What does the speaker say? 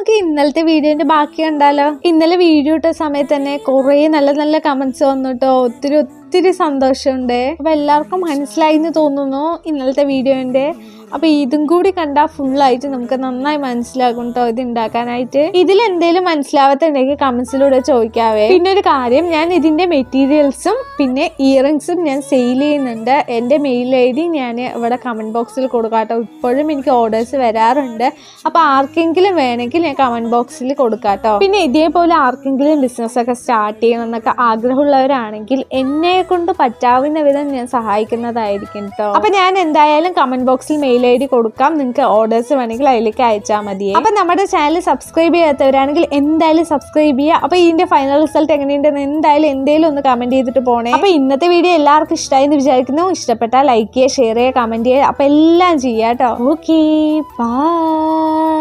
നമുക്ക് ഇന്നലത്തെ വീഡിയോന്റെ ബാക്കി കണ്ടാലോ? ഇന്നലെ വീഡിയോ ഇട്ട സമയത്ത് തന്നെ കുറേ നല്ല നല്ല കമന്റ്സ് വന്നിട്ടോ. ഒത്തിരി സന്തോഷമുണ്ട്. അപ്പൊ എല്ലാവർക്കും മനസ്സിലായി എന്ന് തോന്നുന്നു ഇന്നലത്തെ വീഡിയോന്റെ. അപ്പൊ ഇതും കൂടി കണ്ടാൽ ഫുള്ളായിട്ട് നമുക്ക് നന്നായി മനസ്സിലാകും കേട്ടോ ഇത് ഉണ്ടാക്കാനായിട്ട്. ഇതിലെന്തേലും മനസ്സിലാവാത്തുണ്ടെങ്കിൽ കമന്റ്സിലൂടെ ചോദിക്കാവേ. പിന്നെ ഒരു കാര്യം, ഞാൻ ഇതിന്റെ മെറ്റീരിയൽസും പിന്നെ ഇയറിങ്സും ഞാൻ സെയിൽ ചെയ്യുന്നുണ്ട്. എൻ്റെ മെയിൽ ID ഞാൻ ഇവിടെ കമന്റ് ബോക്സിൽ കൊടുക്കാട്ടോ. ഇപ്പോഴും എനിക്ക് ഓർഡേഴ്സ് വരാറുണ്ട്. അപ്പൊ ആർക്കെങ്കിലും വേണമെങ്കിൽ ഞാൻ കമന്റ് ബോക്സിൽ കൊടുക്കാട്ടോ. പിന്നെ ഇതേപോലെ ആർക്കെങ്കിലും ബിസിനസ് ഒക്കെ സ്റ്റാർട്ട് ചെയ്യണം എന്നൊക്കെ ആഗ്രഹമുള്ളവരാണെങ്കിൽ എന്നെ കൊണ്ട് പറ്റാവുന്ന വിധം ഞാൻ സഹായിക്കുന്നതായിരിക്കും കേട്ടോ. അപ്പൊ ഞാൻ എന്തായാലും കമന്റ് ബോക്സിൽ മെയിൽ ID കൊടുക്കാം. നിങ്ങൾക്ക് ഓർഡേഴ്സ് വേണമെങ്കിൽ അതിലേക്ക് അയച്ചാൽ മതി. അപ്പൊ നമ്മുടെ ചാനൽ സബ്സ്ക്രൈബ് ചെയ്യാത്തവരാണെങ്കിൽ എന്തായാലും സബ്സ്ക്രൈബ് ചെയ്യുക. അപ്പൊ ഇതിന്റെ ഫൈനൽ റിസൾട്ട് എങ്ങനെയുണ്ടെന്ന് എന്തായാലും ഒന്ന് കമന്റ് ചെയ്തിട്ട് പോണേ. അപ്പൊ ഇന്നത്തെ വീഡിയോ എല്ലാവർക്കും ഇഷ്ടമായി എന്ന് വിചാരിക്കുന്നു. ഇഷ്ടപ്പെട്ടാൽ ലൈക്ക് ചെയ്യുക, ഷെയർ ചെയ്യുക, കമന്റ് ചെയ്യുക. അപ്പൊ എല്ലാം ചെയ്യാം കേട്ടോ. Okay, by.